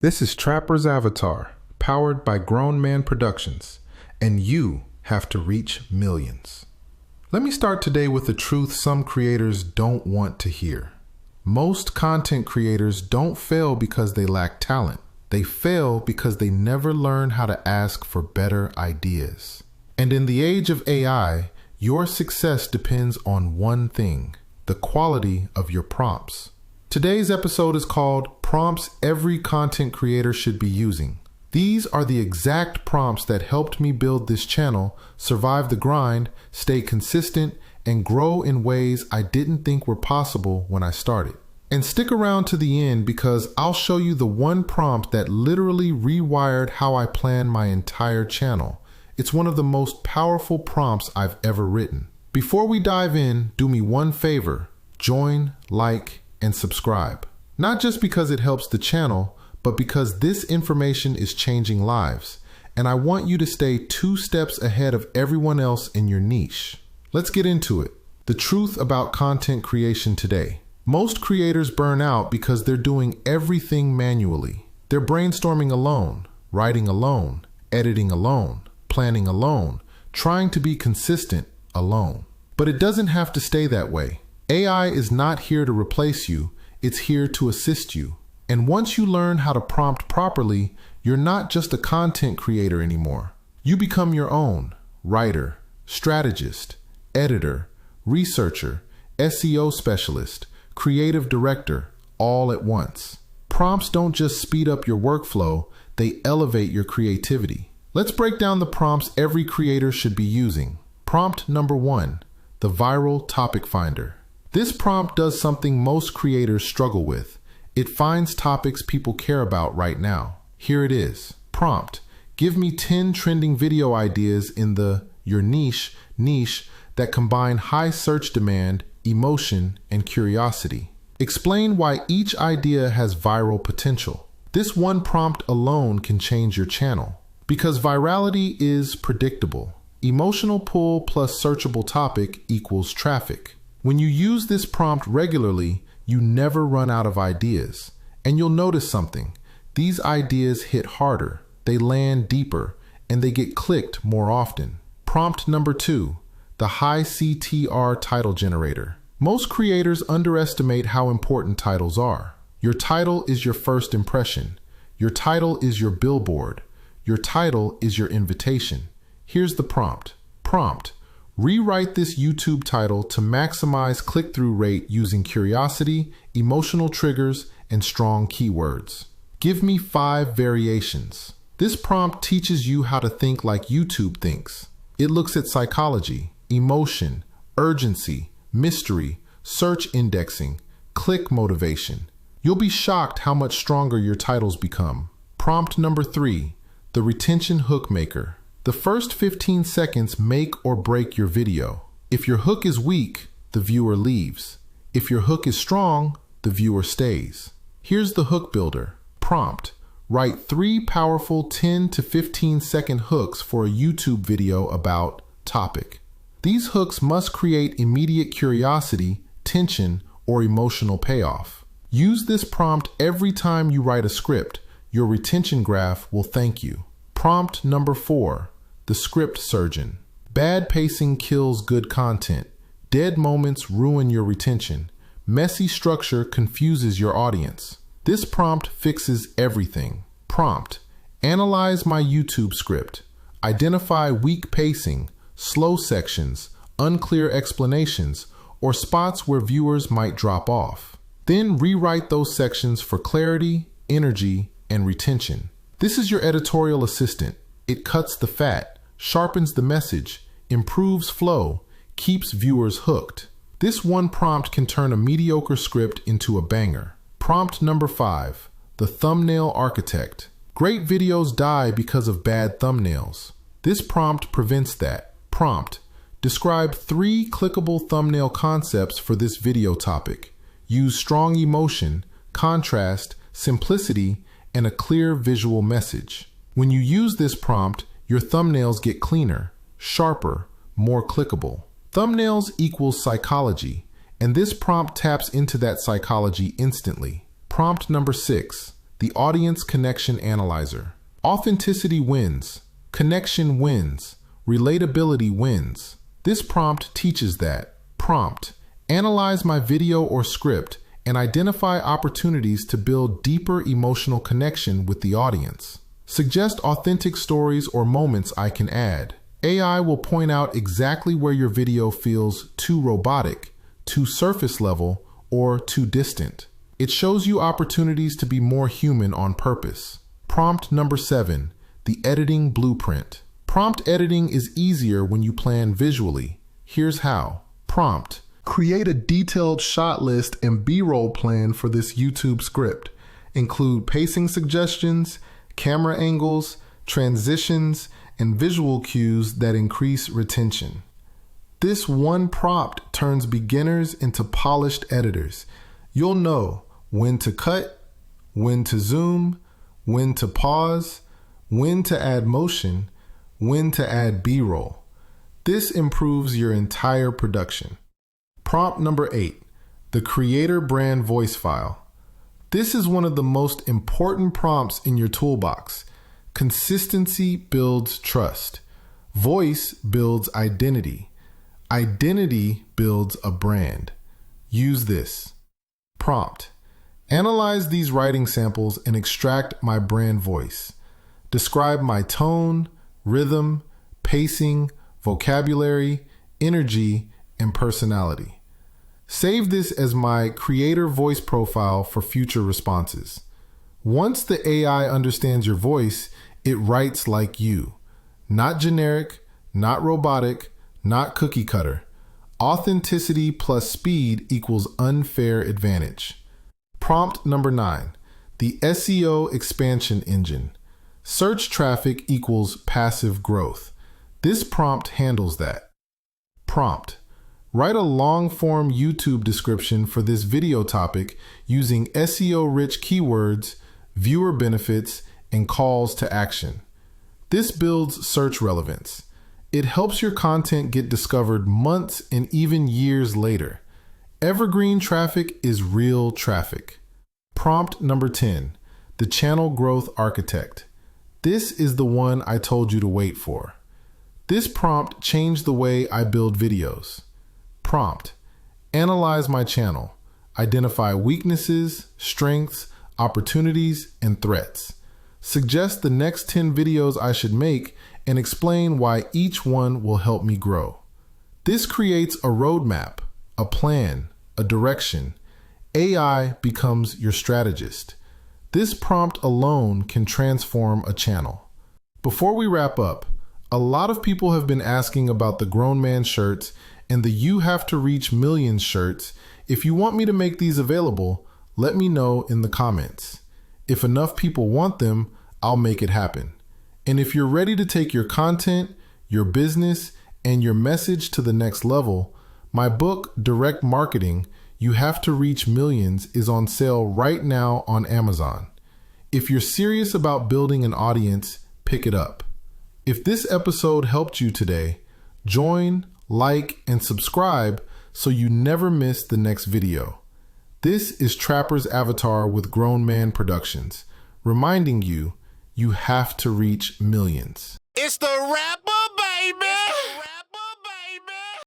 This is Trapper's Avatar, powered by Grown Man Productions, and you have to reach millions. Let me start today with the truth some creators don't want to hear. Most content creators don't fail because they lack talent. They fail because they never learn how to ask for better ideas. And in the age of AI, your success depends on one thing: the quality of your prompts. Today's episode is called Prompts Every Content Creator Should Be Using. These are the exact prompts that helped me build this channel, survive the grind, stay consistent, and grow in ways I didn't think were possible when I started. And stick around to the end because I'll show you the one prompt that literally rewired how I plan my entire channel. It's one of the most powerful prompts I've ever written. Before we dive in, do me one favor: join, like, and subscribe. Not just because it helps the channel, but because this information is changing lives, and I want you to stay 2 steps ahead of everyone else in your niche. Let's get into it. The truth about content creation today. Most creators burn out because they're doing everything manually. They're brainstorming alone, writing alone, editing alone, planning alone, trying to be consistent alone. But it doesn't have to stay that way. AI is not here to replace you, it's here to assist you. And once you learn how to prompt properly, you're not just a content creator anymore. You become your own writer, strategist, editor, researcher, SEO specialist, creative director, all at once. Prompts don't just speed up your workflow, they elevate your creativity. Let's break down the prompts every creator should be using. Prompt number 1, the viral topic finder. This prompt does something most creators struggle with. It finds topics people care about right now. Here it is. Prompt: give me 10 trending video ideas in your niche that combine high search demand, emotion, and curiosity. Explain why each idea has viral potential. This one prompt alone can change your channel. Because virality is predictable. Emotional pull plus searchable topic equals traffic. When you use this prompt regularly, you never run out of ideas. And you'll notice something. These ideas hit harder, they land deeper, and they get clicked more often. Prompt number 2, the high-CTR title generator. Most creators underestimate how important titles are. Your title is your first impression. Your title is your billboard. Your title is your invitation. Here's the prompt. Prompt: rewrite this YouTube title to maximize click-through rate using curiosity, emotional triggers, and strong keywords. Give me 5 variations. This prompt teaches you how to think like YouTube thinks. It looks at psychology, emotion, urgency, mystery, search indexing, click motivation. You'll be shocked how much stronger your titles become. Prompt number 3, the retention hook maker. The first 15 seconds make or break your video. If your hook is weak, the viewer leaves. If your hook is strong, the viewer stays. Here's the hook builder. Prompt: write 3 powerful 10 to 15 second hooks for a YouTube video about topic. These hooks must create immediate curiosity, tension, or emotional payoff. Use this prompt every time you write a script. Your retention graph will thank you. Prompt number 4, the script surgeon. Bad pacing kills good content. Dead moments ruin your retention. Messy structure confuses your audience. This prompt fixes everything. Prompt: analyze my YouTube script. Identify weak pacing, slow sections, unclear explanations, or spots where viewers might drop off. Then rewrite those sections for clarity, energy, and retention. This is your editorial assistant. It cuts the fat, sharpens the message, improves flow, keeps viewers hooked. This one prompt can turn a mediocre script into a banger. Prompt number 5, the thumbnail architect. Great videos die because of bad thumbnails. This prompt prevents that. Prompt: describe 3 clickable thumbnail concepts for this video topic. Use strong emotion, contrast, simplicity, and a clear visual message. When you use this prompt, your thumbnails get cleaner, sharper, more clickable. Thumbnails equals psychology, and this prompt taps into that psychology instantly. Prompt number 6, the audience connection analyzer. Authenticity wins, connection wins, relatability wins. This prompt teaches that. Prompt: analyze my video or script and identify opportunities to build deeper emotional connection with the audience. Suggest authentic stories or moments I can add. AI will point out exactly where your video feels too robotic, too surface level, or too distant. It shows you opportunities to be more human on purpose. Prompt number 7, the editing blueprint. Prompt editing is easier when you plan visually. Here's how. Prompt: create a detailed shot list and B-roll plan for this YouTube script. Include pacing suggestions, camera angles, transitions, and visual cues that increase retention. This one prompt turns beginners into polished editors. You'll know when to cut, when to zoom, when to pause, when to add motion, when to add B-roll. This improves your entire production. Prompt number 8, the creator brand voice file. This is one of the most important prompts in your toolbox. Consistency builds trust. Voice builds identity. Identity builds a brand. Use this. Prompt: analyze these writing samples and extract my brand voice. Describe my tone, rhythm, pacing, vocabulary, energy, and personality. Save this as my creator voice profile for future responses. Once the AI understands your voice, it writes like you. Not generic, not robotic, not cookie cutter. Authenticity plus speed equals unfair advantage. Prompt number 9, the SEO expansion engine. Search traffic equals passive growth. This prompt handles that. Prompt: write a long-form YouTube description for this video topic using SEO-rich keywords, viewer benefits, and calls to action. This builds search relevance. It helps your content get discovered months and even years later. Evergreen traffic is real traffic. Prompt number 10, the channel growth architect. This is the one I told you to wait for. This prompt changed the way I build videos. Prompt: analyze my channel. Identify weaknesses, strengths, opportunities, and threats. Suggest the next 10 videos I should make and explain why each one will help me grow. This creates a roadmap, a plan, a direction. AI becomes your strategist. This prompt alone can transform a channel. Before we wrap up, a lot of people have been asking about the Grown Man shirts and the You Have to Reach Millions shirts. If you want me to make these available, let me know in the comments. If enough people want them, I'll make it happen. And if you're ready to take your content, your business, and your message to the next level, my book, Direct Marketing, You Have to Reach Millions, is on sale right now on Amazon. If you're serious about building an audience, pick it up. If this episode helped you today, join, like, and subscribe so you never miss the next video. This is Trapper's Avatar with Grown Man Productions, reminding you, you have to reach millions. It's the rapper, baby!